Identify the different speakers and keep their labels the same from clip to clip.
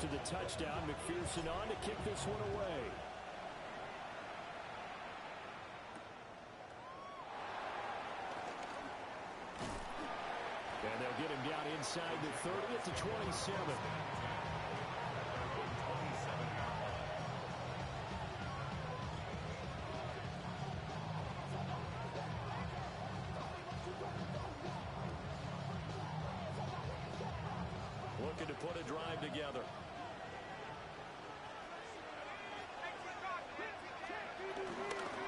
Speaker 1: to the touchdown. McPherson on to kick this one away. And they'll get him down inside the 30 at the 27. Looking to put a drive together.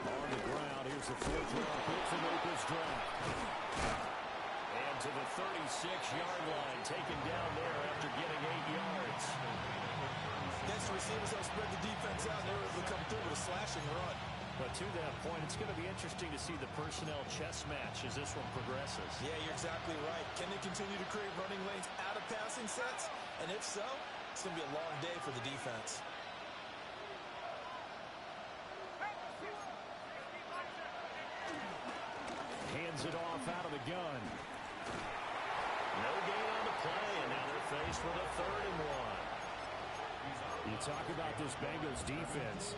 Speaker 1: On the ground, here's the fourth round pick from Opal's draft. And to the 36-yard line, taken down there after getting 8 yards.
Speaker 2: Against the receivers that spread the defense out, they were able to come through with a slashing run.
Speaker 1: But to that point, it's going to be interesting to see the personnel chess match as this one progresses.
Speaker 2: Yeah, you're exactly right. Can they continue to create running lanes out of passing sets? And if so, it's going to be a long day for the defense.
Speaker 1: Hands it off out of the gun. No gain on the play, and now they're faced with a 3rd and 1. You talk about this Bengals defense.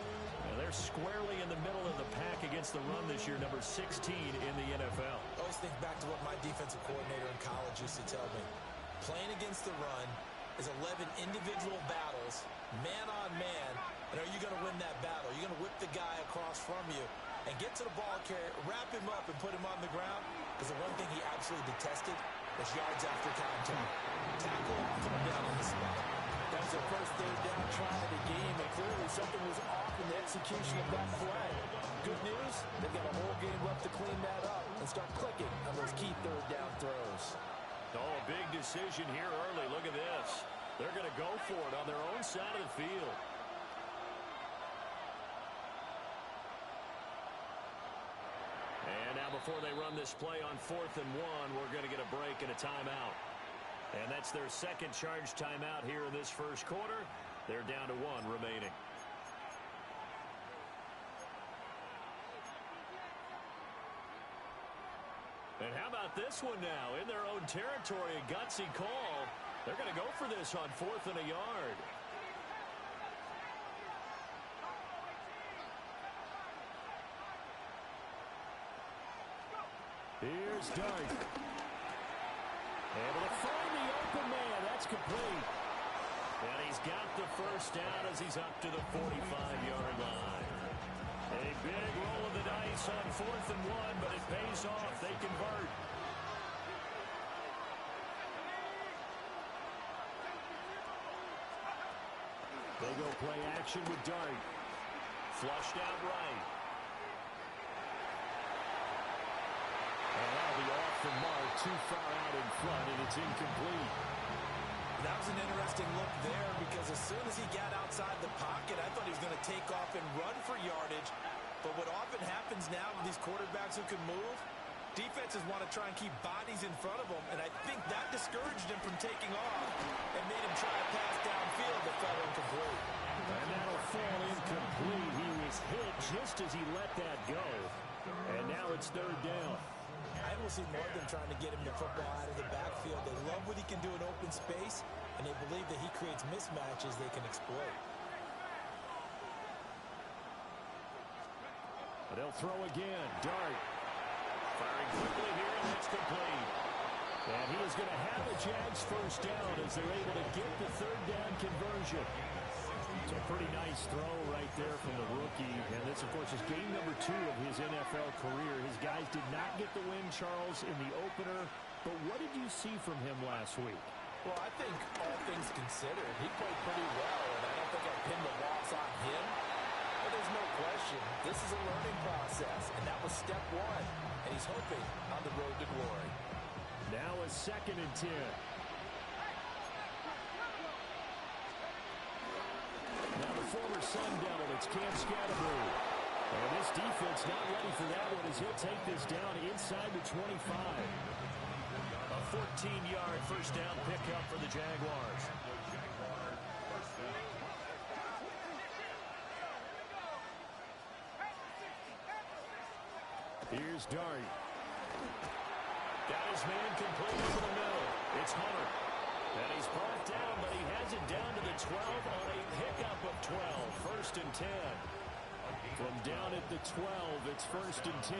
Speaker 1: They're squarely in the middle of the pack against the run this year, number 16 in the NFL.
Speaker 2: I always think back to what my defensive coordinator in college used to tell me. Playing against the run is 11 individual battles, man on man, and are you going to win that battle? You're going to whip the guy across from you and get to the ball carrier, wrap him up, and put him on the ground. Because the one thing he absolutely detested was yards after contact. Tackle him, put him down on the spot.
Speaker 3: That was the first 3rd down try of the game, and clearly something was off in the execution of that play. Good news, they've got a whole game left to clean that up and start clicking on those key 3rd down throws.
Speaker 1: Oh, big decision here early. Look at this. They're going to go for it on their own side of the field. And now before they run this play on 4th and 1, we're going to get a break and a timeout. And that's their second charge timeout here in this first quarter. They're down to 1 remaining. And how about this one now? In their own territory, a gutsy call. They're going to go for this on 4th and a yard. Here's Dart. Able to find the open man. That's complete. And he's got the first down as he's up to the 45-yard line. A big roll of the dice on 4th and 1, but it pays off. They convert. They go play action with Dart. Flushed out right. And that'll be off the mark, too far out in front, and it's incomplete.
Speaker 2: That was an interesting look there because as soon as he got outside the pocket, I thought he was going to take off and run for yardage. But what often happens now with these quarterbacks who can move, defenses want to try and keep bodies in front of them, and I think that discouraged him from taking off and made him try to pass downfield that fell incomplete.
Speaker 1: And that'll fall incomplete. He was hit just as he let that go. And now it's 3rd down.
Speaker 2: I almost see more of them trying to get him the football out of the backfield. They love what he can do in open space, and they believe that he creates mismatches they can exploit.
Speaker 1: But they'll throw again. Dart. Firing quickly here, and that's complete. And he is going to have the Jags first down as they're able to get the 3rd down conversion. It's a pretty nice throw right there from the rookie. And this, of course, is game number 2 of his NFL career. His guys did not get the win, Charles, in the opener. But what did you see from him last week?
Speaker 3: Well, I think all things considered, he played pretty well, and I don't think I pinned the loss on him. But there's no question, this is a learning process, and that was step 1. And he's hoping on the road to glory.
Speaker 1: Now a 2nd and 10. Now the former Sun Devil, it's Cam Scatterboo. And this defense not ready for that one as he'll take this down inside the 25. A 14-yard first down pickup for the Jaguars. Here's Dart. Got his man complete over the middle. It's Hunter. And he's brought down, but he has it down to the 12 the 12. It's 1st and 10.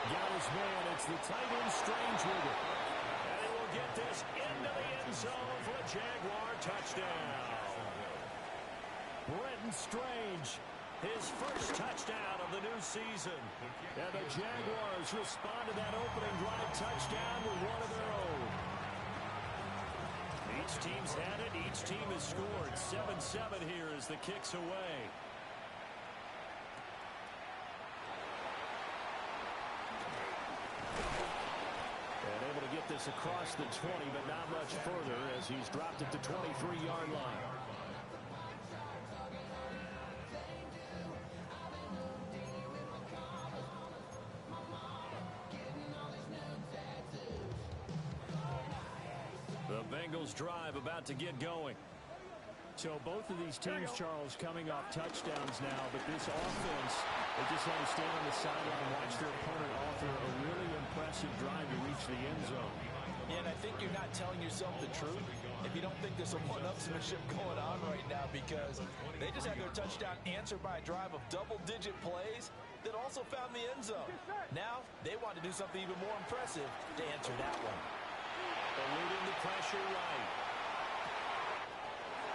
Speaker 1: Got his man. It's the tight end Strange with it. And he will get this into the end zone for a Jaguar touchdown. Brenton Strange, his first touchdown of the new season. And the Jaguars respond to that opening drive touchdown with one of their own. Each team's had it. Each team has scored. 7-7 here as the kick's away. And able to get this across the 20, but not much further as he's dropped at the 23-yard line. The Bengals drive about to get going. So both of these teams, Charles, coming off touchdowns now, but this offense, they just had to stand on the sideline and watch their opponent author a really impressive drive to reach the end zone.
Speaker 2: Yeah, and I think you're not telling yourself the truth if you don't think there's some one-upsmanship going on right now, because they just had their touchdown answered by a drive of double-digit plays that also found the end zone. Now they want to do something even more impressive to answer that one.
Speaker 1: Eluding the pressure right.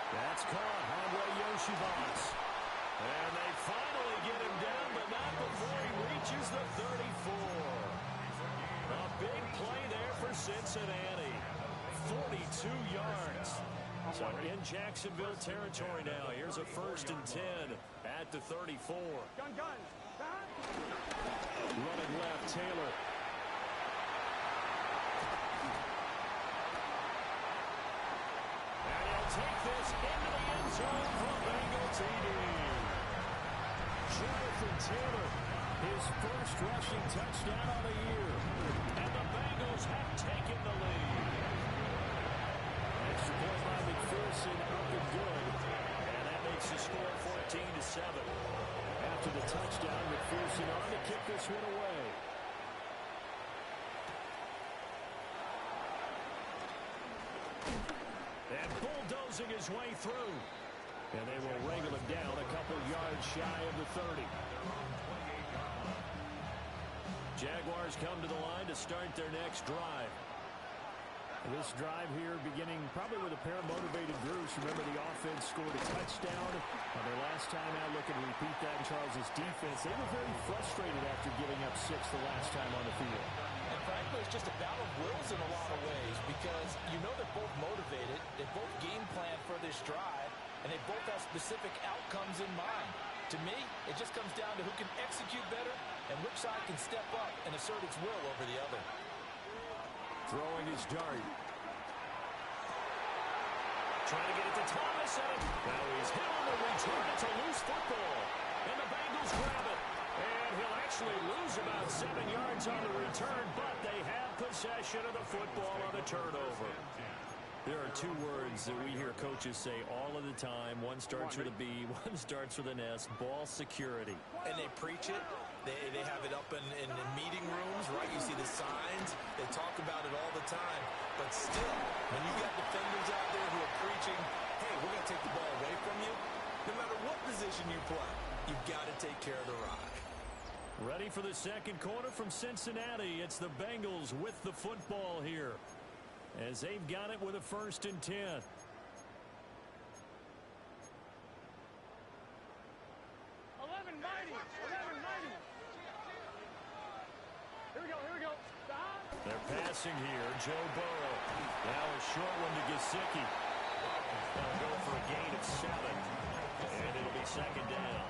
Speaker 1: That's caught. Andre Yoshibas. And they finally get him down, but not before he reaches the 34. A big play there for Cincinnati. 42 yards. So in Jacksonville territory now. Here's a 1st and 10 at the 34. Running left, Taylor. Take this into the end zone for Bengal TD. Jonathan Taylor, his first rushing touchdown of the year. And the Bengals have taken the lead. Extra point by McPherson up and good. And that makes the score 14-7. After the touchdown, McPherson on to kick this one away. And bulldozing his way through. And they will wrangle him down a couple yards shy of the 30. Jaguars come to the line to start their next drive. This drive here beginning probably with a pair of motivated groups. Remember, the offense scored a touchdown on their last time out. Looking to repeat that in Charles's defense. They were very frustrated after giving up 6 the last time on the field.
Speaker 2: And frankly, it's just a battle of wills in a lot of ways, because you know they're both motivated, they both game plan for this drive, and they both have specific outcomes in mind. To me, it just comes down to who can execute better and which side can step up and assert its will over the other.
Speaker 1: Throwing his dart. Trying to get it to Thomas, and now he's hit on the return. It's a loose football, and the Bengals grab it. And he'll actually lose about 7 yards on the return, but they have possession of the football on the turnover. There are 2 words that we hear coaches say all of the time. One starts with a B, one starts with an S. Ball security.
Speaker 2: And they preach it. They have it up in meeting rooms, right? You see the signs. They talk about it all the time. But still, when you got defenders out there who are preaching, hey, we're going to take the ball away from you, no matter what position you play, you've got to take care of the rock.
Speaker 1: Ready for the second quarter from Cincinnati. It's the Bengals with the football here, as they've got it with a 1st and 10.
Speaker 4: 11 mighty. Here we go. Stop.
Speaker 1: They're passing here. Joe Burrow. Now a short one to Gesicki. They'll go for a gain of 7. And it'll be 2nd down.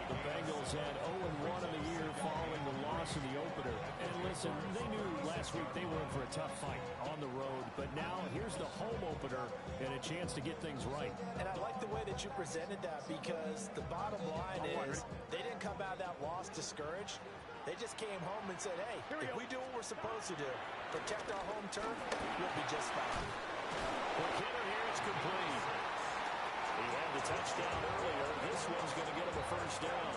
Speaker 1: The Bengals had 0-1 in the year following the loss in the opener. And listen, they knew last week they were in for a tough fight on the road. But now here's the home opener and a chance to get things right.
Speaker 2: And I like the way that you presented that, because the bottom line is they didn't come out of that loss discouraged. They just came home and said, hey, if we do what we're supposed to do, protect our home turf, we'll be just fine.
Speaker 1: For Kittle here, it's complete. He had the touchdown earlier. This one's going to get him a 1st down.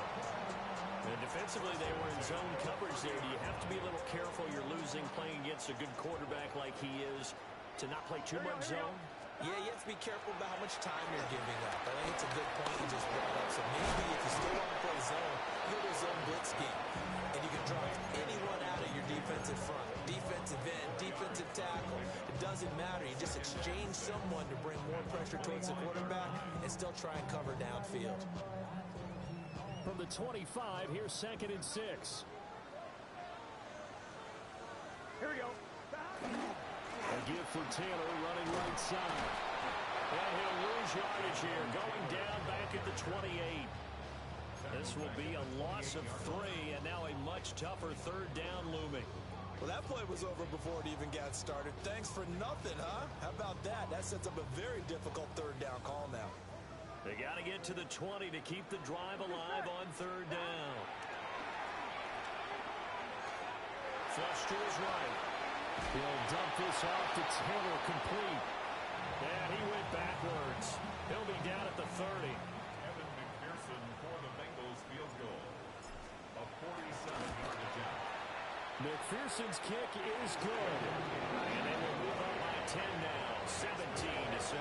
Speaker 1: And defensively, they were in zone coverage there. Do you have to be a little careful? You're losing playing against a good quarterback like he is to not play too much zone?
Speaker 2: Yeah, you have to be careful about how much time you're giving up. I think it's a good point you just brought up. So maybe if you still want to play zone, you go to a zone blitz scheme. And you can drop anyone out of your defensive front. Defensive end, defensive tackle. It doesn't matter. You just exchange someone to bring more pressure towards the quarterback and still try and cover downfield.
Speaker 1: From the 25, here's 2nd and 6.
Speaker 4: Here we go.
Speaker 1: A give for Taylor running right side. And he'll lose yardage here, going down back at the 28. This will be a loss of 3, and now a much tougher 3rd down looming.
Speaker 2: Well, that play was over before it even got started. Thanks for nothing, huh? How about that? That sets up a very difficult 3rd down call now.
Speaker 1: They got to get to the 20 to keep the drive alive on 3rd down. Flush to his right. He'll dump this off to Taylor, complete. And he went backwards. He'll be down at the 30.
Speaker 5: McPherson for the Bengals field goal. A 47-yard attempt.
Speaker 1: McPherson's kick is good. And they will move up by 10 now, 17-7.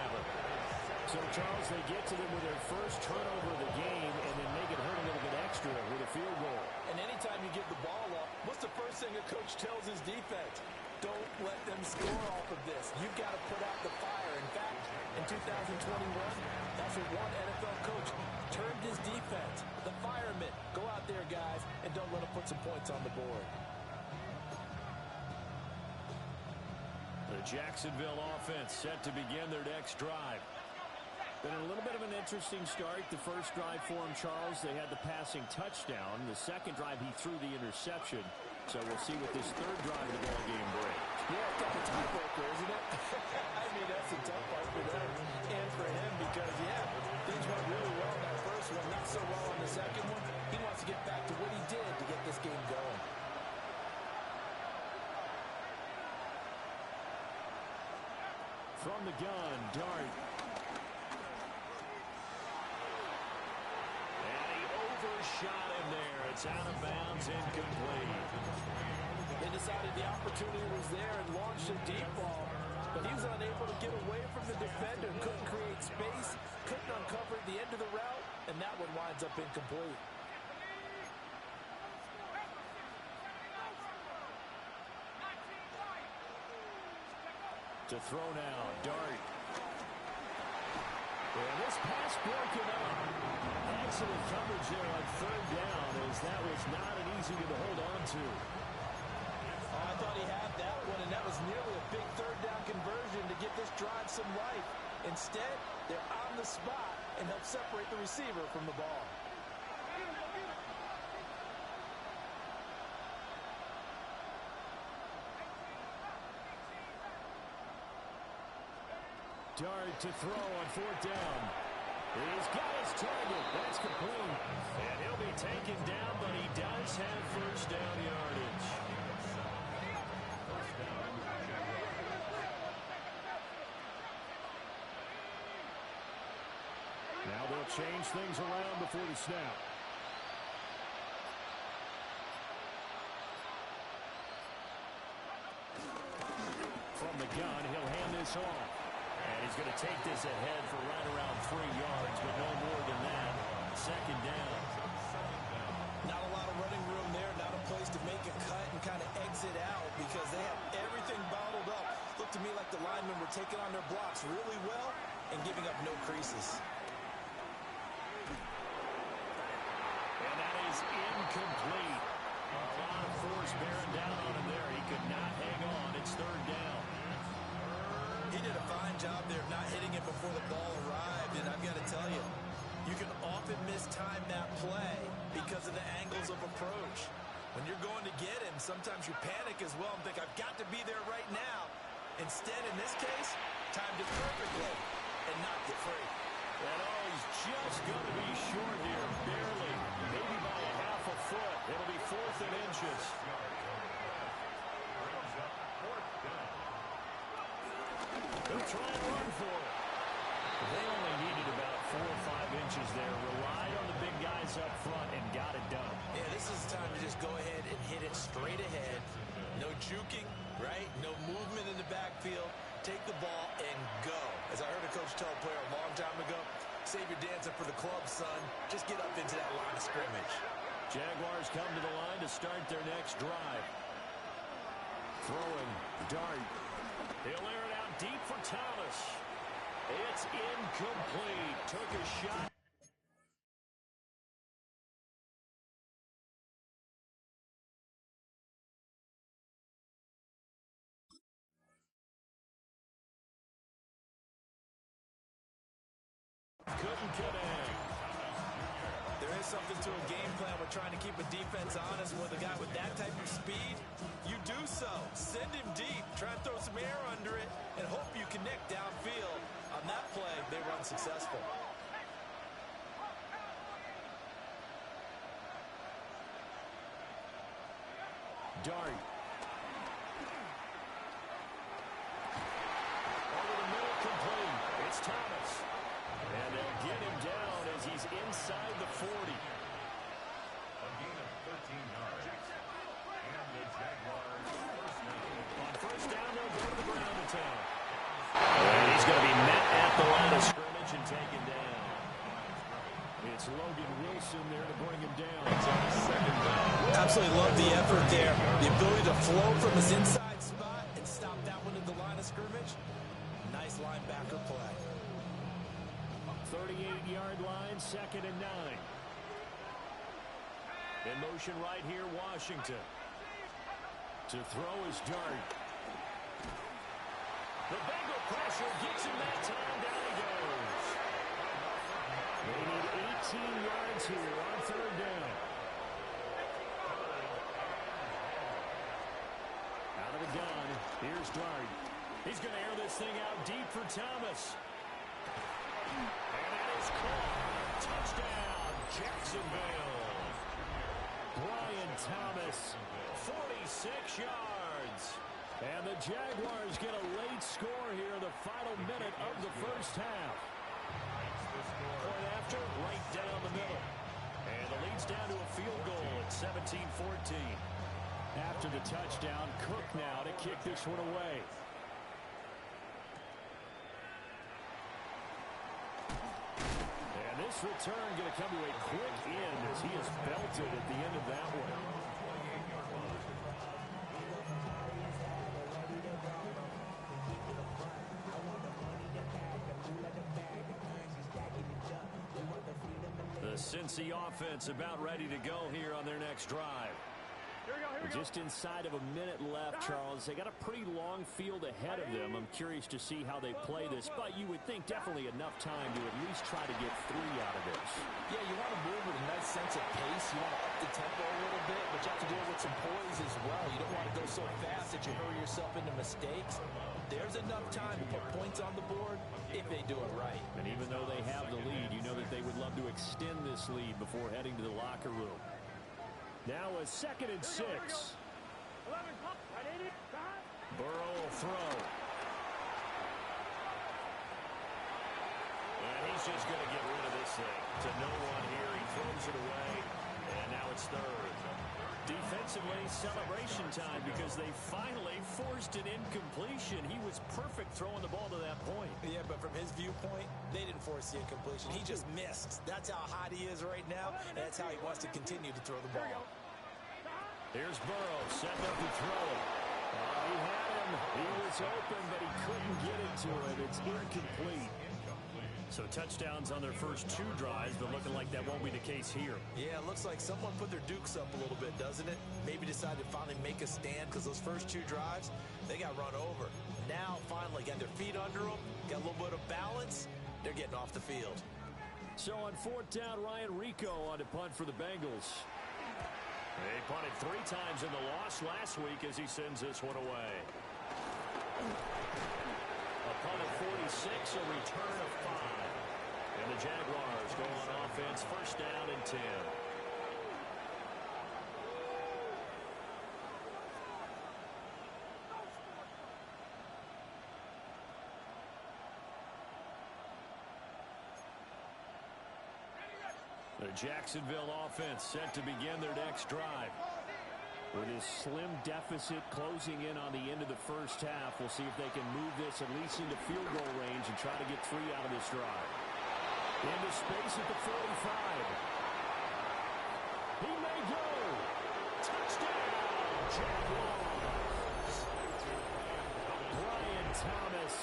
Speaker 1: So, Charles, they get to them with their first turnover of the game and then make it hurt a little bit extra with a field goal.
Speaker 3: And anytime you give the ball up, what's the first thing a coach tells his defense? Don't let them score off of this. You've got to put out the fire. In fact, in 2021, that's what one NFL coach turned his defense. The firemen. Go out there, guys, and don't let them put some points on the board.
Speaker 1: The Jacksonville offense set to begin their next drive. Been a little bit of an interesting start. The first drive for him, Charles, they had the passing touchdown. The second drive, he threw the interception. So we'll see what this 3rd drive of the ball game brings.
Speaker 3: Yeah, it's like a tiebreaker, isn't it? I mean, that's a tough part for them and for him because, yeah, things went really well in that first one, not so well on the second one. He wants to get back to what he did to get this game going.
Speaker 1: From the gun, Dart. And he overshot him there. It's out of bounds, incomplete.
Speaker 3: They decided the opportunity was there and launched a deep ball, but he was unable to get away from the defender, couldn't create space, couldn't uncover the end of the route, and that one winds up incomplete.
Speaker 1: To throw now, Dart. And this pass broken up. Excellent coverage there on 3rd down, as that was not an easy one to hold on to.
Speaker 3: Oh, I thought he had that one, and that was nearly a big 3rd down conversion to get this drive some life. Instead, they're on the spot and help separate the receiver from the ball.
Speaker 1: Dart to throw on 4th down. He's got his target. That's complete. And he'll be taken down, but he does have 1st down yardage. Now they'll change things around before the snap. From the gun, he'll hand this off. And he's going to take this ahead for right around 3 yards, but no more than that. 2nd down.
Speaker 2: Not a lot of running room there, not a place to make a cut and kind of exit out because they have everything bottled up. Looked to me like the linemen were taking on their blocks really well and giving up no creases.
Speaker 1: And that is incomplete. A lot of force bearing down on him there. He could not hang on. It's 3rd down.
Speaker 2: He did a fine job there of not hitting it before the ball arrived, and I've got to tell you, you can often mistime that play because of the angles of approach. When you're going to get him, sometimes you panic as well and think, I've got to be there right now. Instead, in this case, timed it perfectly and knocked it free.
Speaker 1: And oh, he's just going to be short here, barely, maybe by a half a foot. It'll be 4th and inches. They'll try and run for it. They only needed about 4 or 5 inches there. Relied on the big guys up front and got it done.
Speaker 2: Yeah, this is time to just go ahead and hit it straight ahead. No juking, right? No movement in the backfield. Take the ball and go. As I told a player a long time ago, save your dancing for the club, son. Just get up into that line of scrimmage.
Speaker 1: Jaguars come to the line to start their next drive. Throwing, dart. He'll air it out deep for Thomas. It's incomplete. Took a shot. Couldn't connect.
Speaker 2: There is something to a game plan with trying to keep a defense honest with a guy with that type of speed. You do so. Send him deep. Try and throw some air under it and hope you connect downfield. On that play, they were unsuccessful.
Speaker 1: Dart. Over the middle, complete. It's Thomas. And they'll get him down as he's inside the 40.
Speaker 5: A gain of 13 yards. And the Jaguars first down.
Speaker 1: On first down, they'll go to the ground attack. And he's going to be met at the line of scrimmage and taken down. It's Logan Wilson there to bring him down. Second down.
Speaker 2: Absolutely love the effort there. The ability to flow from his inside spot and stop that one at the line of scrimmage. Nice linebacker play.
Speaker 1: 38-yard line, 2nd and 9. In motion right here, Washington. To throw his dart. The Bengal pressure gets him that time. Down he goes. They need 18 yards here on 3rd down. Out of the gun. Here's Dart. He's going to air this thing out deep for Thomas. And that is caught. Touchdown, Jacksonville. Brian Thomas, 46 yards. And the Jaguars get a late score here in the final minute of the first half. Point after, right down the middle. And the lead's down to a field goal at 17-14. After the touchdown, Cook now to kick this one away. And this return going to come to a quick end as he is belted at the end of that one. The Cincy offense about ready to go here on their next drive. Just inside of a minute left, Charles. They got a pretty long field ahead of them. I'm curious to see how they play this, but you would think definitely enough time to at least try to get 3 out of this.
Speaker 3: Yeah, you want to move with a nice sense of pace. You want to up the tempo a little bit, but you have to do it with some poise as well. You don't want to go so fast that you hurry yourself into mistakes. There's enough time to put points on the board if they do it right.
Speaker 1: And even though they have the lead, you know that they would love to extend this lead before heading to the locker room. Now a 2nd and 6. Burrow will throw. And he's just going to get rid of this thing. To no one here. He throws it away. And now it's 3rd. Defensively, celebration time because they finally forced an incompletion. He was perfect throwing the ball to that point.
Speaker 2: Yeah, but from his viewpoint, they didn't force the incompletion. He just missed. That's how hot he is right now, and that's how he wants to continue to throw the ball.
Speaker 1: Here's Burrow, setting up to throw it. He had him. He was open, but he couldn't get it to him. It's incomplete. So touchdowns on their first 2 drives, but looking like that won't be the case here.
Speaker 2: Yeah, it looks like someone put their dukes up a little bit, doesn't it? Maybe decided to finally make a stand because those first 2 drives, they got run over. Now, finally, got their feet under them, got a little bit of balance. They're getting off the field.
Speaker 1: So on 4th down, Ryan Rico on to punt for the Bengals. They punted 3 times in the loss last week as he sends this one away. A punt of 46, a return of 5. And the Jaguars go on offense, 1st down and 10. The Jacksonville offense set to begin their next drive. With his slim deficit closing in on the end of the first half, we'll see if they can move this at least into field goal range and try to get 3 out of this drive. Into space at the 45. He may go. Touchdown, Jaguars. Brian Thomas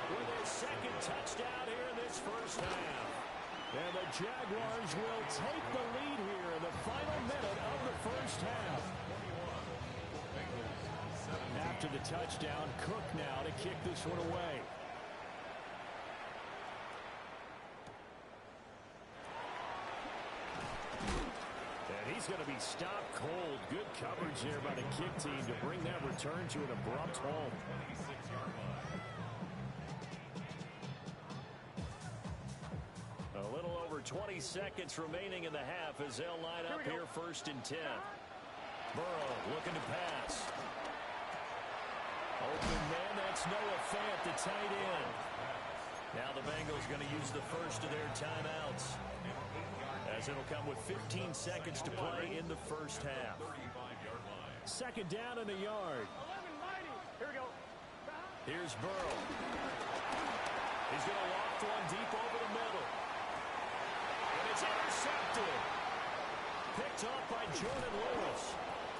Speaker 1: with his second touchdown here in this first half. And the Jaguars will take the lead here in the final minute of the first half. After the touchdown, Cook now to kick this one away. And he's going to be stopped cold. Good coverage there by the kick team to bring that return to an abrupt halt. A little over 20 seconds remaining in the half as they'll line up here 1st and 10. Burrow looking to pass. Open man, that's Noah Fant, the tight end. Now the Bengals going to use the first of their timeouts, as it'll come with 15 seconds to play in the first half. 2nd down and a yard.
Speaker 4: Here we go.
Speaker 1: Here's Burrow. He's going to loft one deep over the middle. And it's intercepted. Picked off by Jordan Lewis.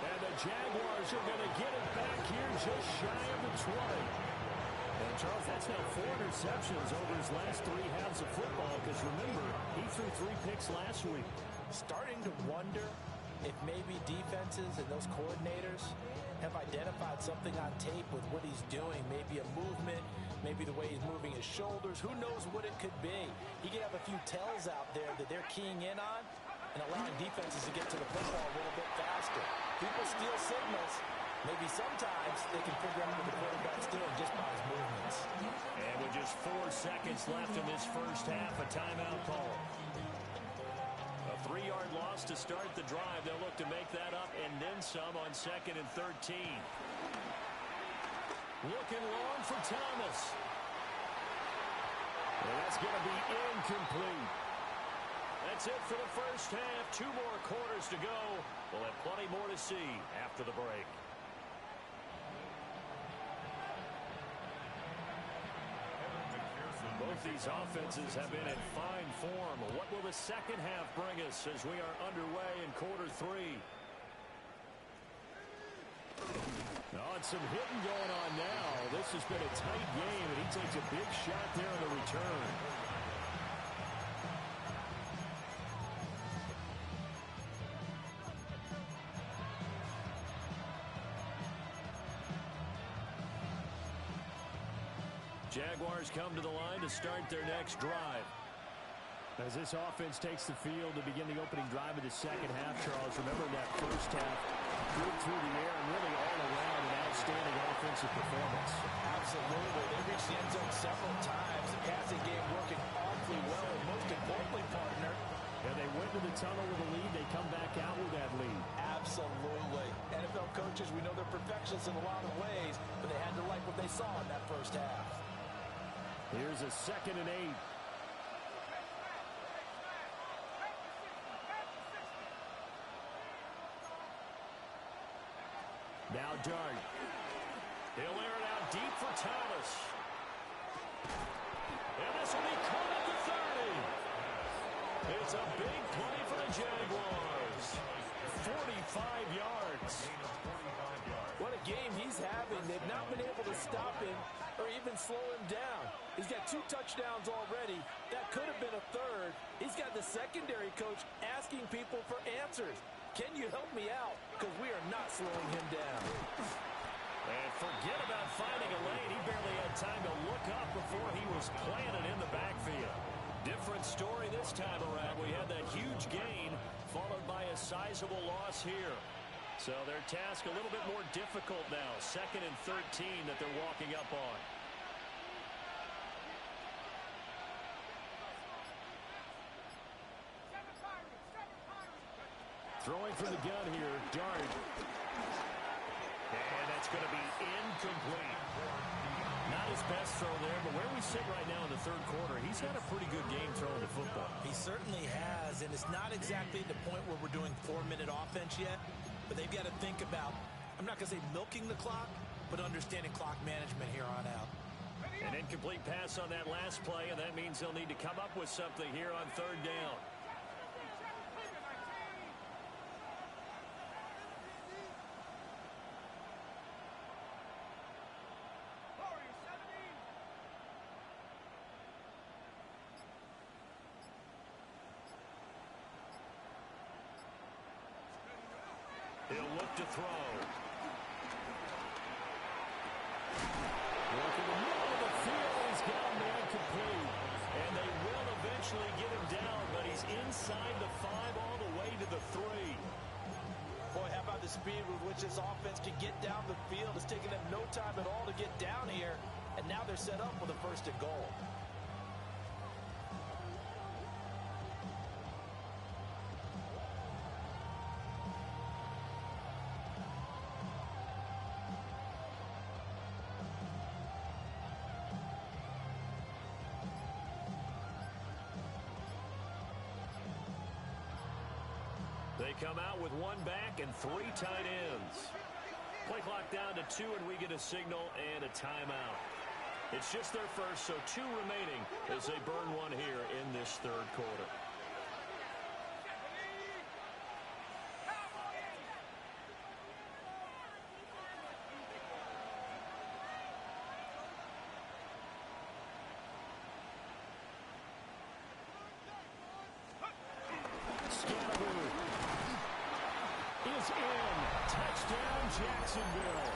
Speaker 1: And the Jaguars are going to get it back here just shy of the 20. And Charles, that's now 4 interceptions over his last 3 halves of football, because remember, he threw 3 picks last week.
Speaker 2: Starting to wonder if maybe defenses and those coordinators have identified something on tape with what he's doing. Maybe a movement, maybe the way he's moving his shoulders. Who knows what it could be? He could have a few tells out there that they're keying in on and allowing defenses to get to the football a little bit faster. People steal signals. Maybe sometimes they can figure out what the quarterback's doing just by his movements.
Speaker 1: And with just 4 seconds left in this first half, a timeout call. A 3-yard loss to start the drive. They'll look to make that up and then some on 2nd and 13. Looking long for Thomas. And that's going to be incomplete. That's it for the first half. 2 more quarters to go. We'll have plenty more to see after the break. Both these offenses have been in fine form. What will the second half bring us as we are underway in quarter 3? Oh, and some hitting going on now. This has been a tight game, and he takes a big shot there on the return. Jaguars come to the line to start their next drive. As this offense takes the field to begin the opening drive of the second half, Charles, remember that first half, good through the air and really all around an outstanding offensive performance.
Speaker 2: Absolutely. They reached the end zone several times. The passing game working awfully well, and most importantly, partner,
Speaker 1: And they went to the tunnel with a lead. They come back out with that lead.
Speaker 2: absolutely. NFL coaches, we know they're perfectionists in a lot of ways, but they had to like what they saw in that first half.
Speaker 1: Here's a 2nd and 8. Now Dart. He'll air it out deep for Thomas. And this will be caught at the 30. It's a big play for the Jaguars. 45 yards.
Speaker 2: What a game he's having. They've not been able to stop him or even slow him down. He's got 2 touchdowns already. That could have been a 3rd. He's got the secondary coach asking people for answers. Can you help me out? Because we are not slowing him down.
Speaker 1: And forget about finding a lane. He barely had time to look up before he was planted in the backfield. Different story this time around. We had that huge gain followed by a sizable loss here. So their task a little bit more difficult now. 2nd and 13 that they're walking up on. Throwing from the gun here, Dart. And that's going to be incomplete. Not his best throw there, but where we sit right now in the 3rd quarter, he's had a pretty good game throwing the football.
Speaker 2: He certainly has, and it's not exactly the point where we're doing 4-minute offense yet. But they've got to think about, I'm not going to say milking the clock, but understanding clock management here on out.
Speaker 1: An incomplete pass on that last play, and that means they'll need to come up with something here on third down. He'll look to throw. Look in the middle of the field. He's got a man complete. And they will eventually get him down, but he's inside the 5 all the way to the 3.
Speaker 2: Boy, how about the speed with which this offense can get down the field? It's taken them no time at all to get down here, and now they're set up with a 1st and goal.
Speaker 1: They come out with 1 back and 3 tight ends. Play clock down to 2, and we get a signal and a timeout. It's just their first, so 2 remaining as they burn 1 here in this 3rd quarter. Is in. Touchdown, Jacksonville.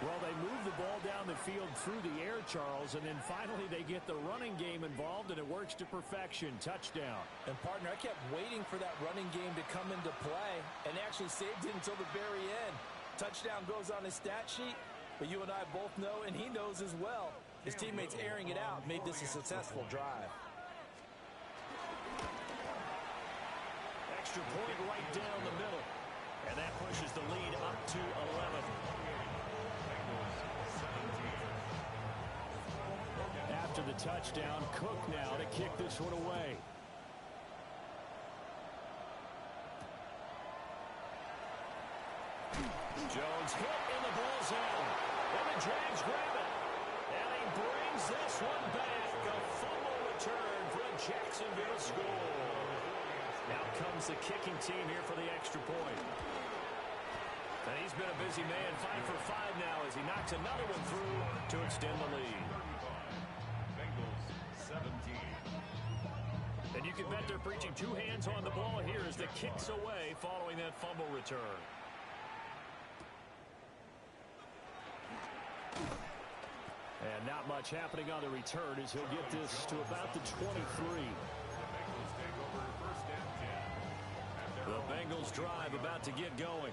Speaker 1: Well, they move the ball down the field through the air, Charles, and then finally they get the running game involved, and it works to perfection. Touchdown.
Speaker 3: And, partner, I kept waiting for that running game to come into play, and actually saved it until the very end. Touchdown goes on his stat sheet, but you and I both know, and he knows as well, his teammates airing it out made this a successful drive.
Speaker 1: Extra point right down the middle. And that pushes the lead up to 11. After the touchdown, Cook now to kick this one away. Jones hit in the bullseye. And the Jags grab it. And he brings this one back. A fumble return for a Jacksonville score. Out comes the kicking team here for the extra point. And he's been a busy man, 5 for 5 now as he knocks another one through to extend the lead.
Speaker 5: Bengals 17.
Speaker 1: And you can bet they're preaching 2 hands on the ball here as the kick's away following that fumble return. And not much happening on the return as he'll get this to about the 23. The Bengals drive about to get going.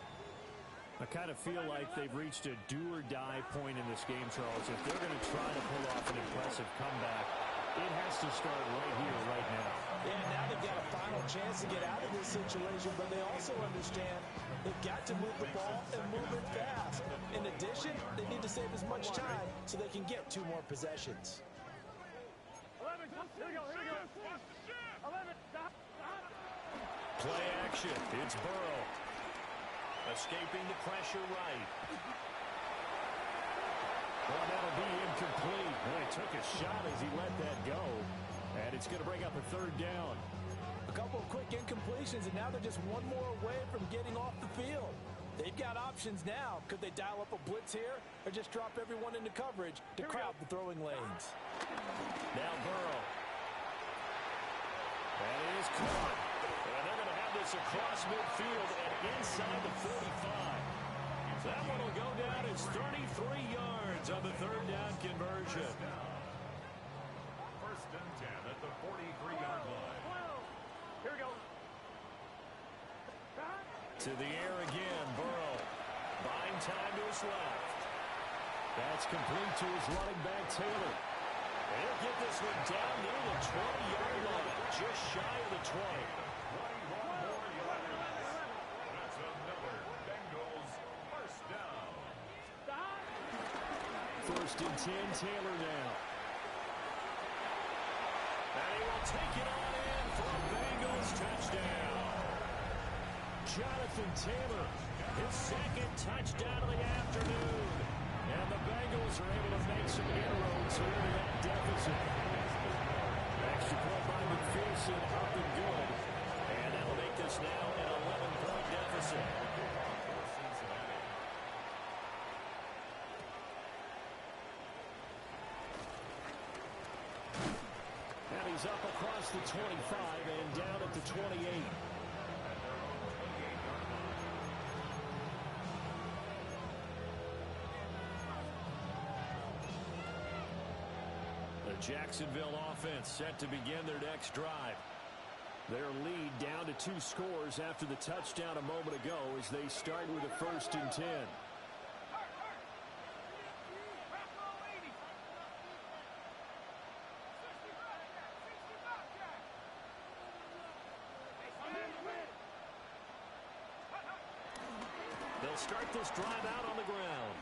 Speaker 1: I kind of feel like they've reached a do-or-die point in this game, Charles. If they're going to try to pull off an impressive comeback, it has to start right here, right now.
Speaker 2: Yeah, now they've got a final chance to get out of this situation, but they also understand they've got to move the ball and move it fast. In addition, they need to save as much time so they can get 2 more possessions.
Speaker 4: 11, here we go, here we go. 11, stop.
Speaker 1: Play action. It's Burrow. Escaping the pressure right. Well, that'll be incomplete. Well, he took a shot as he let that go. And it's going to bring up a 3rd down.
Speaker 2: A couple of quick incompletions, and now they're just 1 more away from getting off the field. They've got options now. Could they dial up a blitz here or just drop everyone into coverage to crowd the throwing lanes?
Speaker 1: Now Burrow. That is caught. And they're going to have this across midfield and inside the 45. That one will go down as 33 yards on the 3rd down conversion.
Speaker 5: 1st and 10 at the 43-yard line.
Speaker 4: Here we go.
Speaker 1: To the air again, Burrow. Buying time to his left. That's complete to his running back, Taylor. And he'll get this one down near the 20-yard line, just shy of the 20.
Speaker 5: 21 more yards. That's another Bengals 1st down.
Speaker 1: 1st and 10, Taylor now. And he will take it on in for a Bengals touchdown. Jonathan Taylor, his second touchdown of the afternoon. And the Bengals are able to make some inroads here to that deficit. Extra point by McPherson, up and good. And that'll make this now an 11-point deficit. And he's up across the 25 and down at the 28. Jacksonville offense set to begin their next drive. Their lead down to 2 scores after the touchdown a moment ago as they start with a 1st and 10. They'll start this drive out on the ground.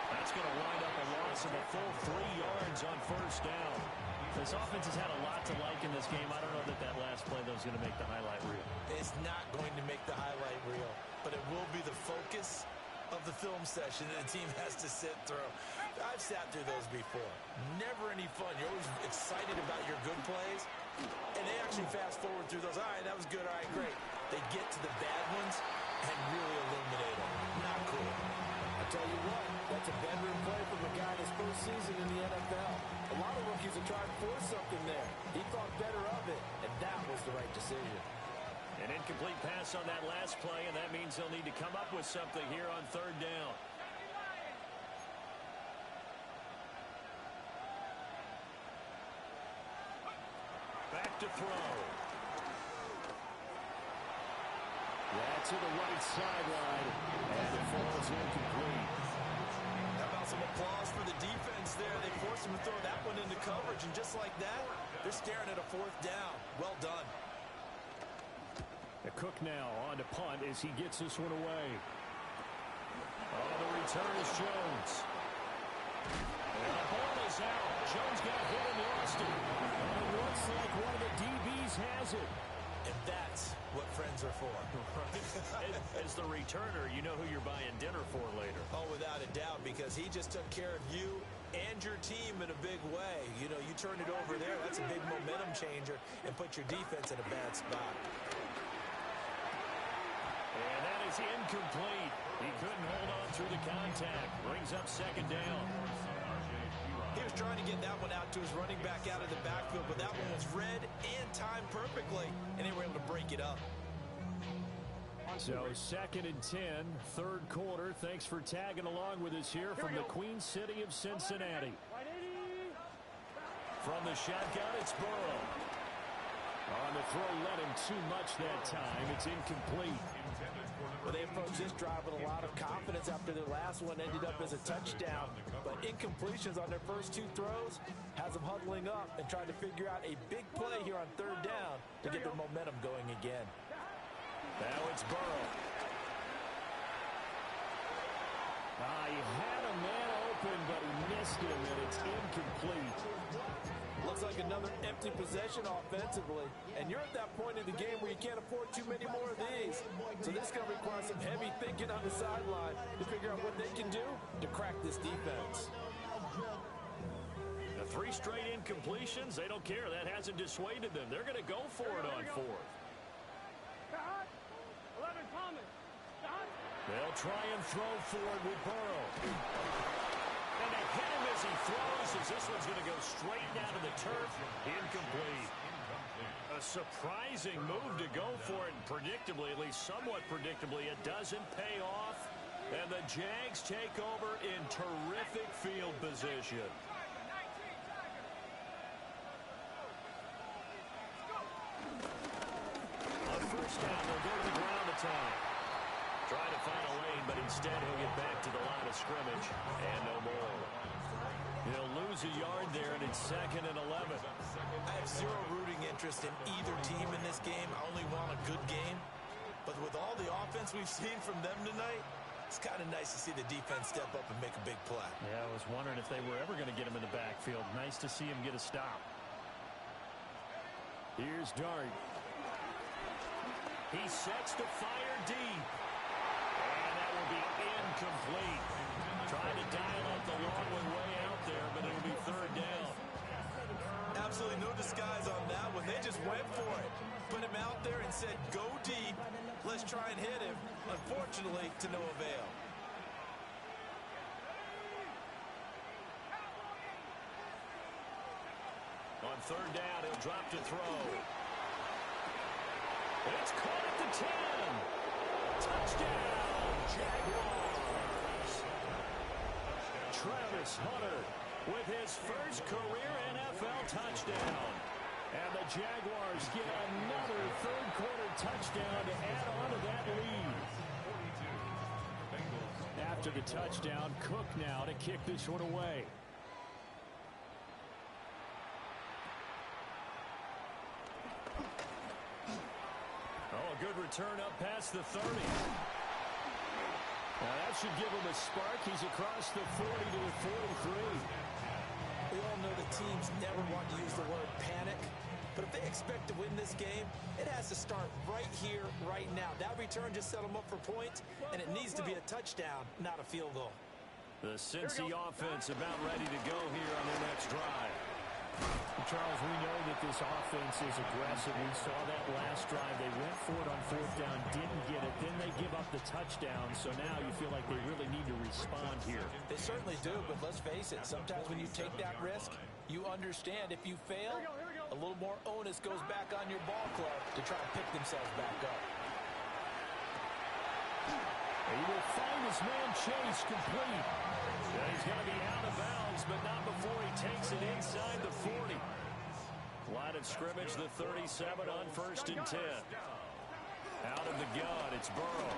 Speaker 1: That's going to wind up a loss of a full 3 yards on 1st down. This offense has had a lot to like in this game. I don't know that that last play, though, is going to make the highlight reel.
Speaker 2: It's not going to make the highlight reel, but it will be the focus of the film session that the team has to sit through. I've sat through those before. Never any fun. You're always excited about your good plays, and they actually fast forward through those. All right, that was good. All right, great. They get to the bad ones and really illuminate them. Not cool.
Speaker 3: I tell you what, that's a bedroom play from a guy in his first season in the NFL. A lot of rookies are trying to force something there. He thought better of it, and that was the right decision.
Speaker 1: An incomplete pass on that last play, and that means they'll need to come up with something here on 3rd down. Back to throw. That's to the right sideline, and it falls incomplete.
Speaker 2: How about some applause for the defense there? They forced him to throw that one into coverage, and just like that, they're staring at a 4th down. Well done.
Speaker 1: Cook now on to punt as he gets this one away. Oh, the return is Jones. And the ball is out. Jones got hit and lost it. And it looks like one of the DBs has it.
Speaker 2: And that's what friends are for.
Speaker 1: As the returner, you know who you're buying dinner for later.
Speaker 2: Oh, without a doubt, because he just took care of you and your team in a big way. You know, you turn it over there, that's a big momentum changer, and put your defense in a bad spot.
Speaker 1: And that is incomplete. He couldn't hold on through the contact. Brings up 2nd down.
Speaker 2: He was trying to get that one out to his running back out of the backfield, but that one was read and timed perfectly, and they were able to break it up.
Speaker 1: So 2nd and 10, 3rd quarter. Thanks for tagging along with us here from the Queen City of Cincinnati. From the shotgun, it's Burrow. On the throw, let him too much that time. It's incomplete.
Speaker 3: Well, they approached this drive with a lot of confidence after their last one ended up as a touchdown. But incompletions on their first 2 throws has them huddling up and trying to figure out a big play here on 3rd down to get their momentum going again.
Speaker 1: Now it's Burrow. He had a man open, but he missed him, and it's incomplete.
Speaker 3: Looks like another empty possession offensively. And you're at that point in the game where you can't afford too many more of these. So this is going to require some heavy thinking on the sideline to figure out what they can do to crack this defense.
Speaker 1: The 3 straight incompletions, they don't care. That hasn't dissuaded them. They're going to go for it on 4th. They'll try and throw for it with Burrow. And they hit him as he throws, as this one's going to go straight down to the turf. Incomplete. A surprising move to go for it, and predictably, at least somewhat predictably, it doesn't pay off. And the Jags take over in terrific field position. On 1st down, they'll go to the ground attack. Trying to find a lane, but instead he'll get back to the line of scrimmage. And no more. He'll lose a yard there, and it's 2nd and 11.
Speaker 2: I have zero rooting interest in either team in this game. I only want a good game. But with all the offense we've seen from them tonight, it's kind of nice to see the defense step up and make a big play.
Speaker 1: Yeah, I was wondering if they were ever going to get him in the backfield. Nice to see him get a stop. Here's Dart. He sets to fire deep. And that will be incomplete. Trying to dial up the long one way out there, but it'll be third down.
Speaker 2: Absolutely no disguise on that one. They just went for it. Put him out there and said, go deep. Let's try and hit him. Unfortunately, to no avail.
Speaker 1: On third down, he'll drop to throw. It's caught at the 10. Touchdown, Jaguars. Travis Hunter with his first career NFL touchdown. And the Jaguars get another third-quarter touchdown to add on to that lead. After the touchdown, Cook now to kick this one away. Oh, a good return up past the 30. Now that should give him a spark. He's across the 40 to the 43.
Speaker 2: We all know the teams never want to use the word panic, but if they expect to win this game, it has to start right here, right now. That return just set them up for points, and it needs to be a touchdown, not a field goal.
Speaker 1: The Cincy offense about ready to go here on their next drive.
Speaker 3: Charles, we know that this offense is aggressive. We saw that last drive. They went for it on fourth down, didn't get it. Then they give up the touchdown. So now you feel like they really need to respond here.
Speaker 2: They certainly do, but let's face it. Sometimes when you take that risk, you understand if you fail, a little more onus goes back on your ball club to try to pick themselves back up.
Speaker 1: He will find his man Chase complete. He's going to be out of bounds, but not before he takes it inside the 40. Line of scrimmage, the 37 on 1st and 10. Out of the gun, it's Burrow.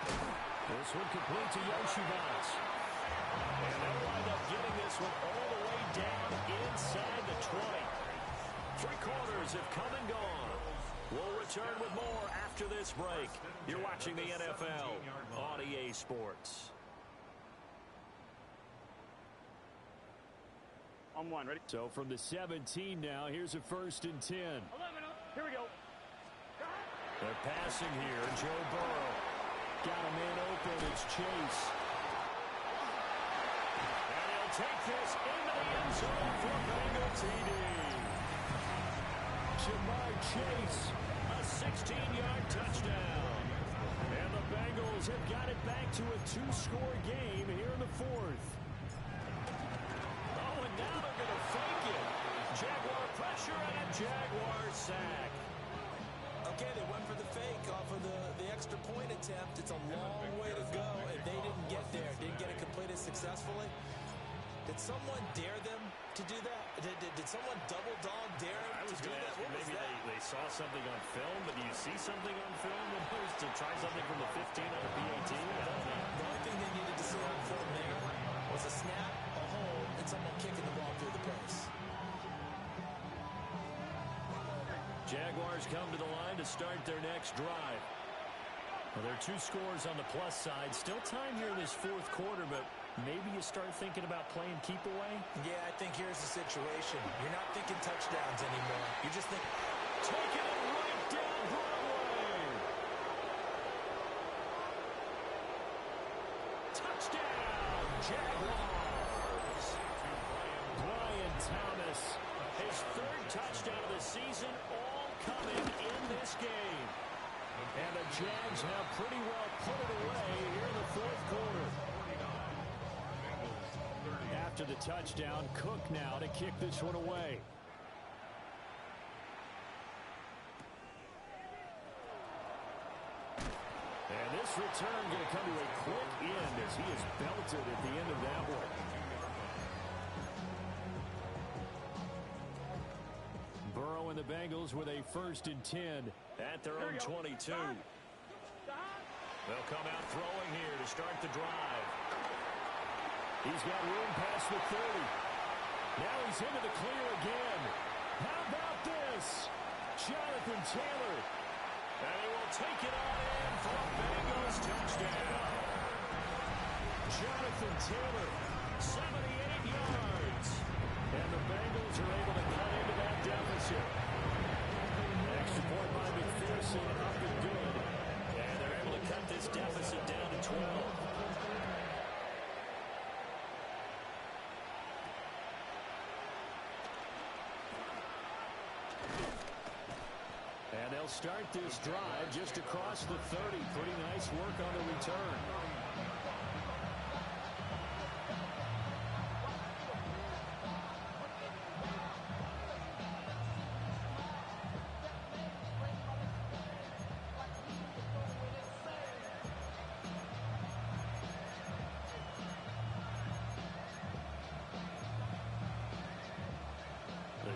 Speaker 1: This one complete to Yoshivas. And they'll wind up getting this one all the way down inside the 20. Three quarters have come and gone. We'll return with more after this break. You're watching the NFL on EA Sports.
Speaker 4: On one, ready?
Speaker 1: So from the 17 now, here's a 1st and 10.
Speaker 4: 11 up. Here we go.
Speaker 1: They're passing here. Joe Burrow. Got a man open. It's Chase. And he'll take this into the end zone for Bengal TD. Jamar Chase, a 16-yard touchdown. And the Bengals have got it back to a 2-score game here in the 4th. Oh, and now they're going to fake it. Jaguar pressure and a Jaguar sack.
Speaker 2: Okay, they went for the fake off of the extra point attempt. It's a long way to go, and they didn't get there. Didn't get it completed successfully. Did someone dare them to do that? Did someone double dog dare them to do that? What was
Speaker 1: maybe
Speaker 2: that?
Speaker 1: they saw something on film, but do you see something on film opposed to try something from the 15 on the PAT? I don't know.
Speaker 2: The only thing they needed to see on film there was a snap, a hold, and someone kicking the ball through the post.
Speaker 1: Jaguars come to the line to start their next drive. Well, there are 2 scores on the plus side. Still time here in this 4th quarter, but maybe you start thinking about playing keep away?
Speaker 2: Yeah, I think here's the situation. You're not thinking touchdowns anymore. You're just thinking,
Speaker 1: taking it right down Broadway. Touchdown, Jaguars. Brian Thomas, his 3rd touchdown of the season, all coming in this game. And the Jags have pretty well put it away here in the 4th quarter. After the touchdown, Cook now to kick this one away. And this return going to come to a quick end as he is belted at the end of that one. Burrow and the Bengals with a 1st and 10 at their own 22. They'll come out throwing here to start the drive. He's got room past the 30. Now he's into the clear again. How about this? Jonathan Taylor. And he will take it on in for a Bengals touchdown. Jonathan Taylor, 78 yards. And the Bengals are able to cut into that deficit. Extra point by McPherson, up and good. And they're able to cut this deficit down to 12. And they'll start this drive just across the 30. Pretty nice work on the return.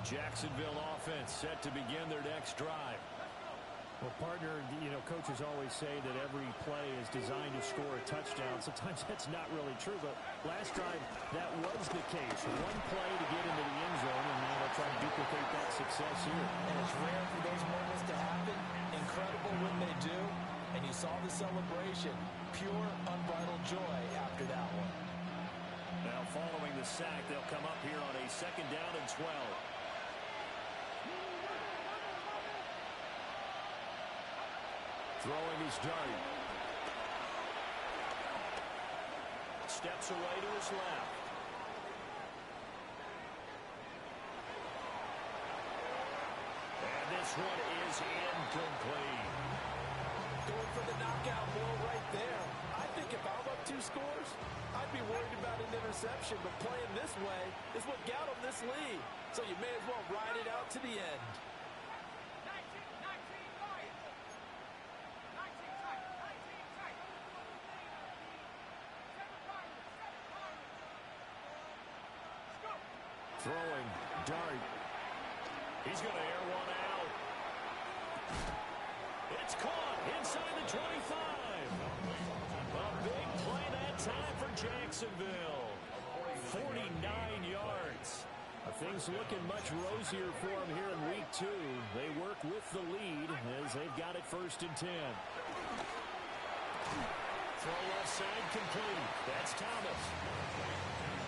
Speaker 1: Jacksonville offense set to begin their next drive.
Speaker 6: Well, partner, coaches always say that every play is designed to score a touchdown. Sometimes that's not really true, but last drive, that was the case. One play to get into the end zone, and now they'll try to duplicate that success here.
Speaker 2: And it's rare for those moments to happen. Incredible when they do. And you saw the celebration. Pure, unbridled joy after that one.
Speaker 1: Now, following the sack, they'll come up here on a 2nd down and 12. Throwing his dart. Steps away to his left. And this one is incomplete.
Speaker 2: Going for the knockout blow right there. I think if I'm up 2 scores, I'd be worried about an interception, but playing this way is what got them this lead. So you may as well ride it out to the end.
Speaker 1: Throwing, dart. He's going to air one out. It's caught inside the 25. A big play that time for Jacksonville. 49 yards. Things looking much rosier for them here in week 2. They work with the lead as they've got it 1st and 10. Throw left side complete. That's Thomas.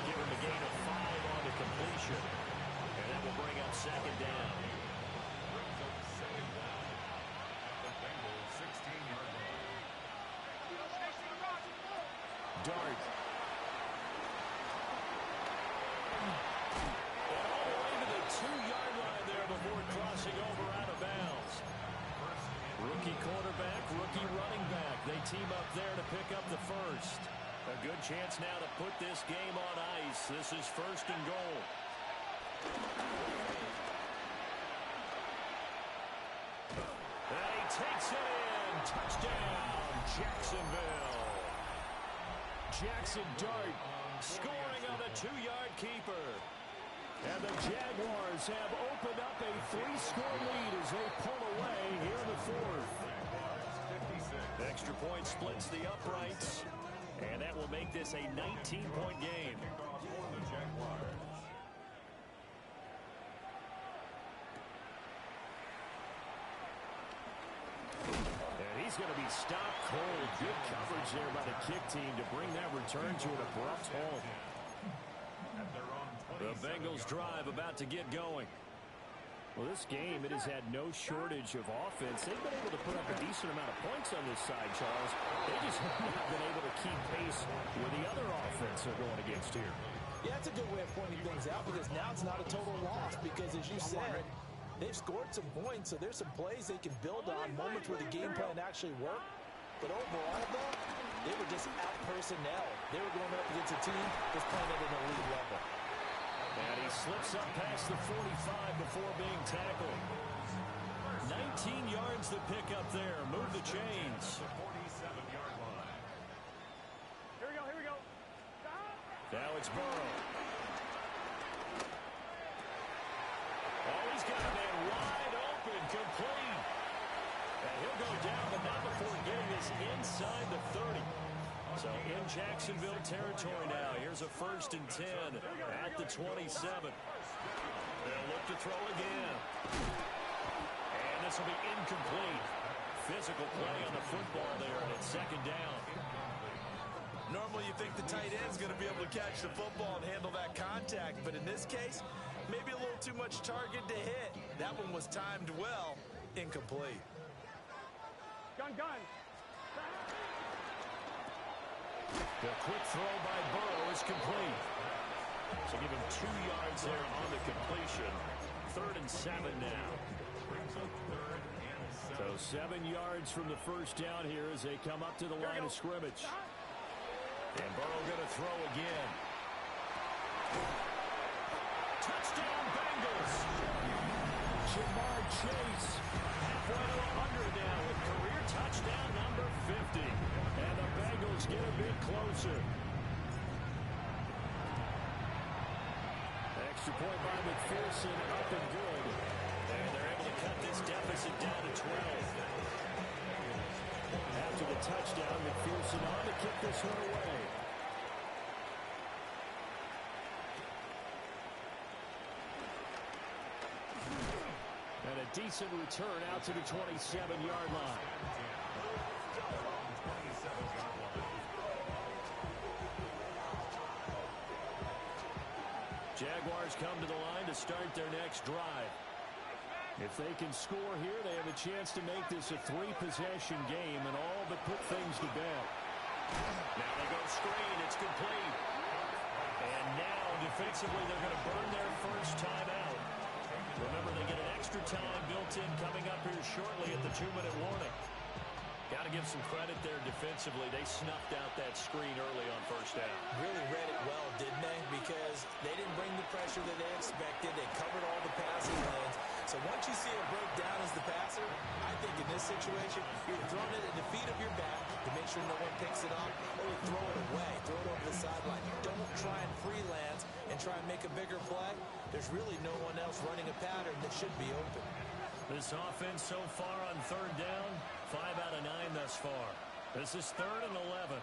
Speaker 1: Give him a gain of 5 on the completion. And that will bring up 2nd down.
Speaker 5: The Bengals 16-yard line.
Speaker 1: Dart. And all the way to the 2-yard line there before crossing over out of bounds. Rookie quarterback, rookie running back. They team up there to pick up the first. A good chance now to put this game on ice. This is 1st and goal. And he takes it in. Touchdown, Jacksonville. Jackson Dart scoring on a 2-yard keeper. And the Jaguars have opened up a 3-score lead as they pull away here in the 4th. Extra point splits the uprights. And that will make this a 19-point game. And he's going to be stopped cold. Good coverage there by the kick team to bring that return to an abrupt halt. The Bengals drive about to get going.
Speaker 6: Well, this game, it has had no shortage of offense. They've been able to put up a decent amount of points on this side, Charles. They just have not been able to keep pace with the other offense they're going against here.
Speaker 2: Yeah, that's a good way of pointing things out because now it's not a total loss because, as you said, they've scored some points, so there's some plays they can build on, moments where the game plan actually worked. But overall, though, they were just out personnel. They were going up against a team that's playing at an elite level.
Speaker 1: And he slips up past the 45 before being tackled. 19 yards to pick up there. Move the chains.
Speaker 5: 47-yard line.
Speaker 4: Here we go.
Speaker 1: Now it's Burrow. Oh, he's got a man wide open, complete. And he'll go down, but not before getting this inside the 30. So in Jacksonville territory now. Here's a 1st and 10 at the 27. They'll look to throw again. And this will be incomplete. Physical play on the football there, and it's 2nd down.
Speaker 2: Normally you think the tight end's going to be able to catch the football and handle that contact, but in this case, maybe a little too much target to hit. That one was timed well. Incomplete.
Speaker 4: Gun.
Speaker 1: The quick throw by Burrow is complete. So give him 2 yards there on the completion. 3rd and 7 now. So 7 yards from the first down here as they come up to the line of scrimmage. And Burrow going to throw again. Touchdown Bengals. Jamar Chase halfway to 100 now with career touchdown number 50. And the Bengals get a bit closer. Extra point by McPherson, up and good. And they're able to cut this deficit down to 12. After the touchdown, McPherson on to kick this one away. And a decent return out to the 27-yard line. Jaguars come to the line to start their next drive. If they can score here, they have a chance to make this a 3-possession game and all but put things to bed. Now they go screen. It's complete. And now defensively they're going to burn their first time out. Remember, they get an extra time built in coming up here shortly at the 2-minute warning. Got to give some credit there defensively. They snuffed out that screen early on first down.
Speaker 2: Really read it well, didn't they? Because they didn't bring the pressure that they expected. They covered all the passing lanes. So once you see it break down as the passer, I think in this situation, you're throwing it at the feet of your back to make sure no one picks it up, or you throw it away, throw it over the sideline. Don't try and freelance and try and make a bigger play. There's really no one else running a pattern that should be open.
Speaker 1: This offense so far on 3rd down, 5 out of 9 thus far. This is 3rd and 11.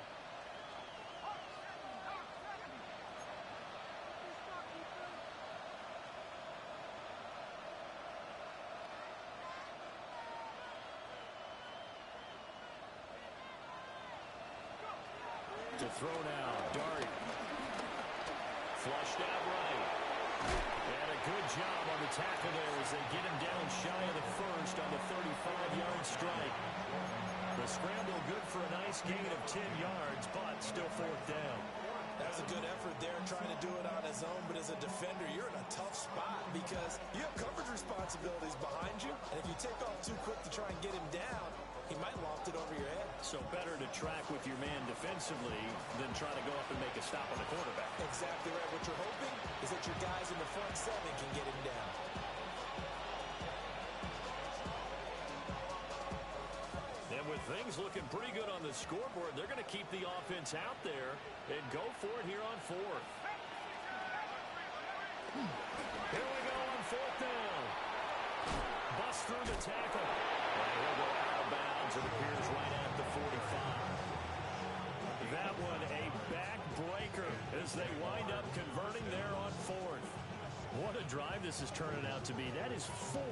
Speaker 1: To throw now, Dart. Flushed out right. And a good job on the tackle there as they get him down shy of the first on the 35-yard strike. The scramble good for a nice gain of 10 yards, but still 4th down.
Speaker 2: That was a good effort there, trying to do it on his own, but as a defender, you're in a tough spot because you have coverage responsibilities behind you, and if you take off too quick to try and get him down, he might loft it over your head.
Speaker 1: So better to track with your man defensively than try to go up and make a stop on the quarterback.
Speaker 2: Exactly right. What you're hoping is that your guys in the front 7 can get him down.
Speaker 1: And with things looking pretty good on the scoreboard, they're going to keep the offense out there and go for it here on 4th. Here we go on 4th down. Bust through the tackle. And he'll go out of bounds. It appears right at the 45. That one a backbreaker as they wind up converting there on 4th. What a drive this is turning out to be. That is 4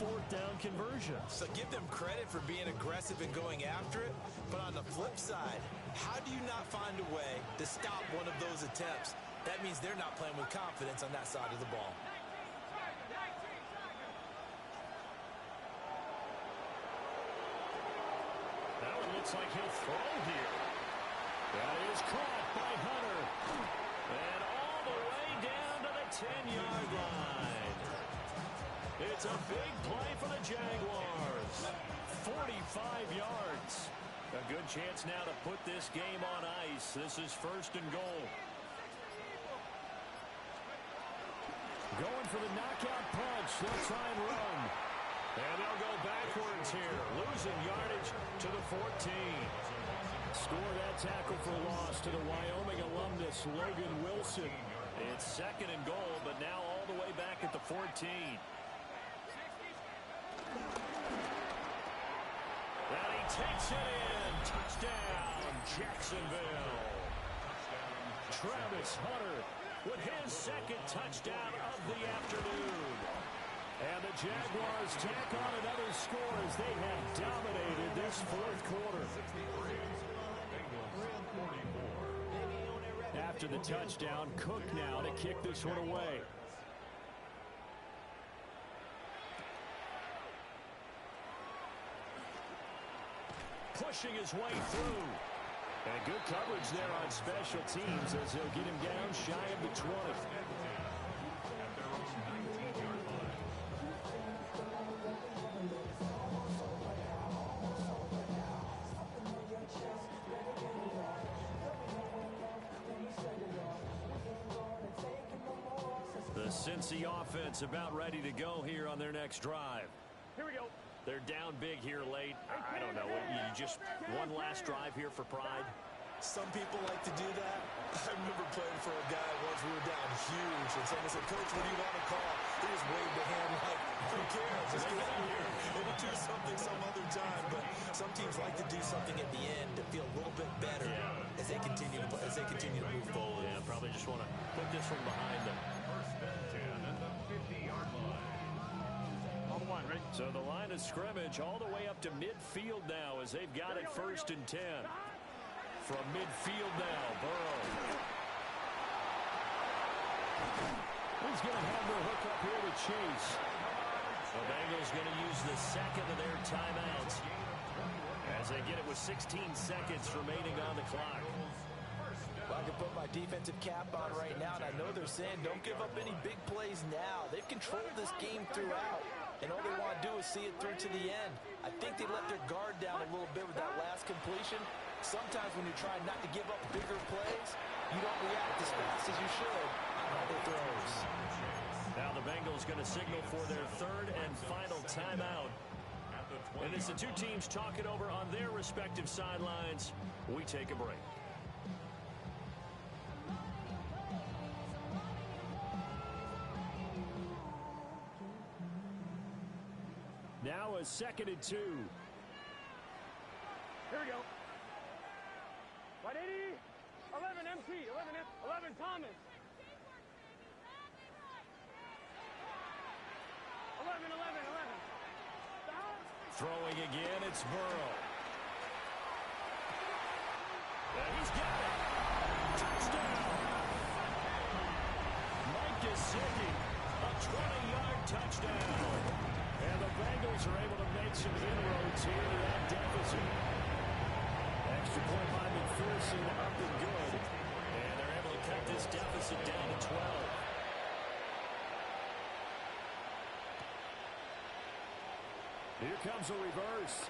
Speaker 1: 4th down conversions.
Speaker 2: So give them credit for being aggressive and going after it. But on the flip side, how do you not find a way to stop one of those attempts? That means they're not playing with confidence on that side of the ball.
Speaker 1: That one looks like he'll throw here. That is caught by Hunter. And all the way down to the 10-yard line. It's a big play for the Jaguars. 45 yards. A good chance now to put this game on ice. This is 1st and goal. Going for the knockout punch. They'll try and run. And they'll go backwards here. Losing yardage to the 14. Score that tackle for loss to the Wyoming alumnus, Logan Wilson. It's 2nd and goal, but now all the way back at the 14. And he takes it in. Touchdown, Jacksonville. Travis Hunter with his 2nd touchdown of the afternoon. And the Jaguars tack on another score as they have dominated this 4th quarter. After the touchdown, Cook now to kick this one away. pushing his way through. And good coverage there on special teams as they'll get him down shy of the 20.
Speaker 5: At their own 19-yard line.
Speaker 1: The Cincy offense about ready to go here on their next drive.
Speaker 4: Here we go.
Speaker 1: They're down big here late. I don't know. You just one last drive here for pride.
Speaker 2: Some people like to do that. I remember playing for a guy once. We were down huge, and someone said, "Coach, what do you want to call?" He just waved a hand like, "Who cares? Just get out here. We'll do something some other time." But some teams like to do something at the end to feel a little bit better as they continue to move forward.
Speaker 1: Yeah, probably just want to put this one behind them.
Speaker 5: First and 10 at the 50-yard line.
Speaker 4: On one, ready?
Speaker 1: So the line of scrimmage all the way up to midfield now as they've got it first and 10. From midfield now, Burrow. He's going to have the hook up here to Chase. The Bengals going to use the second of their timeouts as they get it with 16 seconds remaining on the clock.
Speaker 3: Well, I can put my defensive cap on right now, and I know they're saying don't give up any big plays now. They've controlled this game throughout, and all they want to do is see it through to the end. I think they let their guard down a little bit with that last completion. Sometimes when you're trying not to give up bigger plays, you don't react as fast as you should on other throws.
Speaker 1: Now the Bengals going to signal for their third and final timeout. And as the two teams talk it over on their respective sidelines, we take a break. Now a 2nd and 2.
Speaker 4: Here we go. 180, 11 MT, 11 Thomas. 11. Stop.
Speaker 1: Throwing again, it's Burrow. And he's got it. Touchdown. Mike Gesicki, a 20-yard touchdown. And the Bengals are able to make some inroads here to that deficit. Extra point by McPherson, up and good. And they're able to cut this deficit down to 12. Here comes a reverse.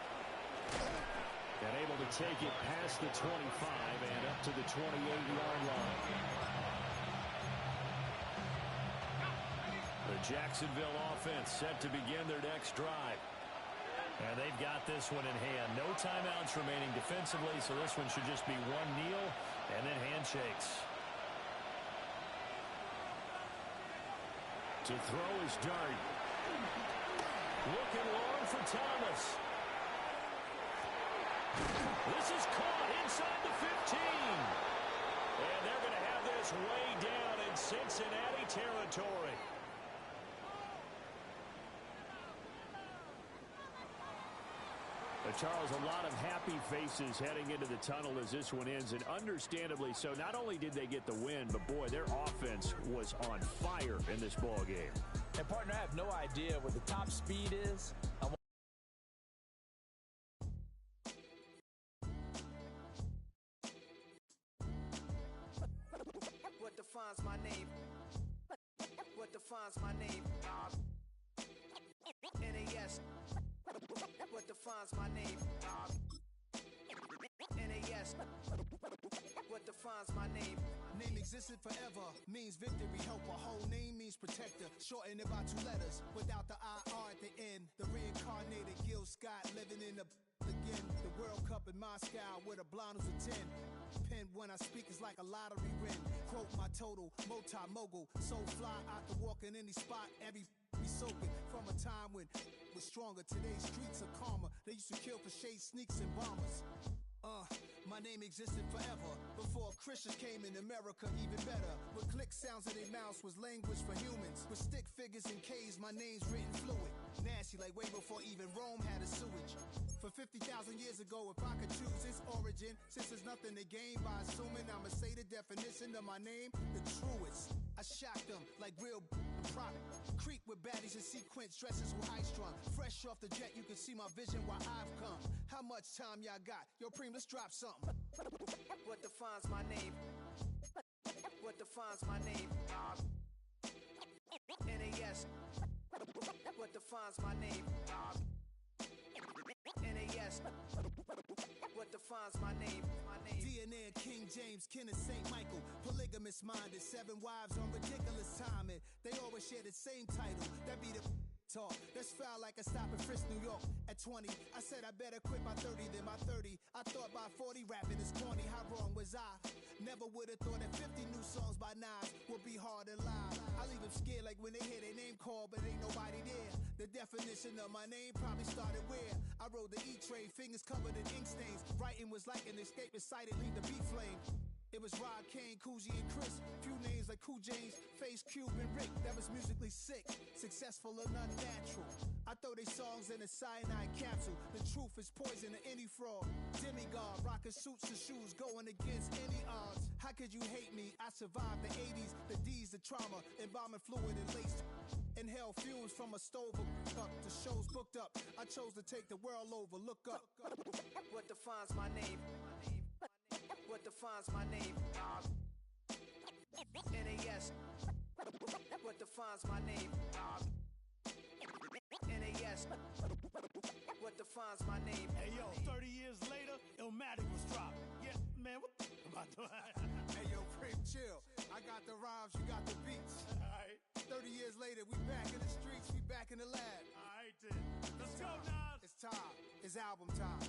Speaker 1: And able to take it past the 25 and up to the 28-yard line. The Jacksonville offense set to begin their next drive. And they've got this one in hand. No timeouts remaining defensively, so this one should just be one kneel and then handshakes. To throw is Dart. Looking long for Thomas. This is caught inside the 15. And they're going to have this way down in Cincinnati territory. Charles, a lot of happy faces heading into the tunnel as this one ends, and understandably so. Not only did they get the win, but boy, their offense was on fire in this ball game.
Speaker 3: And partner, I have no idea what the top speed is.
Speaker 7: What defines my name? What defines my name? NAS. What defines my name? NAS. What defines my name?
Speaker 8: Name existed forever, means victory, helper. Whole name means protector, shortened by 2 letters, without the IR at the end. The reincarnated Gil Scott, living in the again. The World Cup in Moscow, where the blonde was a 10. Pen when I speak is like a lottery win. Quote my total, multi-mogul, so fly I can walk in any spot, every be soaking from a time when was stronger. Today's streets are calmer. They used to kill for shade sneaks and bombers. My name existed forever before Christians came in America, even better. With click sounds in their mouths was language for humans. With stick figures and K's, my name's written fluid. Nasty like way before even Rome had a sewage. For 50,000 years ago, if I could choose its origin, since there's nothing to gain by assuming, I'ma say the definition of my name, the truest. I shocked them like real prop. Creep with baddies in sequence, dresses with high strung. Fresh off the jet, you can see my vision where I've come. How much time y'all got? Yo, Preem, let's drop something.
Speaker 7: What defines my name? What defines my name? NAS. What defines my name? NAS. What defines my name?
Speaker 8: DNA of King James, kin of St. Michael. Polygamous minded, 7 wives on ridiculous timing. They always share the same title. That be the talk. That's foul like a stop in Frisk, New York. At 20, I said I better quit by 30 than by 30. I thought by 40 rapping is corny. How wrong was I? Never would have thought that 50 new songs by Nas would be hard to lie. I leave them scared like when they hear their name called, but ain't nobody there. The definition of my name probably started where I rode the E-train, fingers covered in ink stains. Writing was like an escape excited, leave the beat flame. It was Rod, Kane, Coogee, and Chris. Few names like Cool James, Face, Cube, and Rick. That was musically sick, successful and unnatural. I throw they songs in a cyanide capsule. The truth is poison to any fraud. Demigod, rocking suits and shoes, going against any odds. How could you hate me? I survived the 80s, the D's, the trauma, embalming fluid and laced. Inhale fumes from a stove up. The show's booked up. I chose to take the world over. Look up.
Speaker 7: What defines my name? What defines my name? NAS. What defines my name? NAS. What defines my name?
Speaker 4: Hey, yo, 30 years later, Illmatic was dropped. Yeah, man, what the about to
Speaker 8: Hey, yo, Preem, chill. I got the rhymes, you got the beats.
Speaker 4: All right.
Speaker 8: 30 years later, we back in the streets, we back in the lab.
Speaker 4: All right, then. Let's go, Nas.
Speaker 8: It's time. It's album time.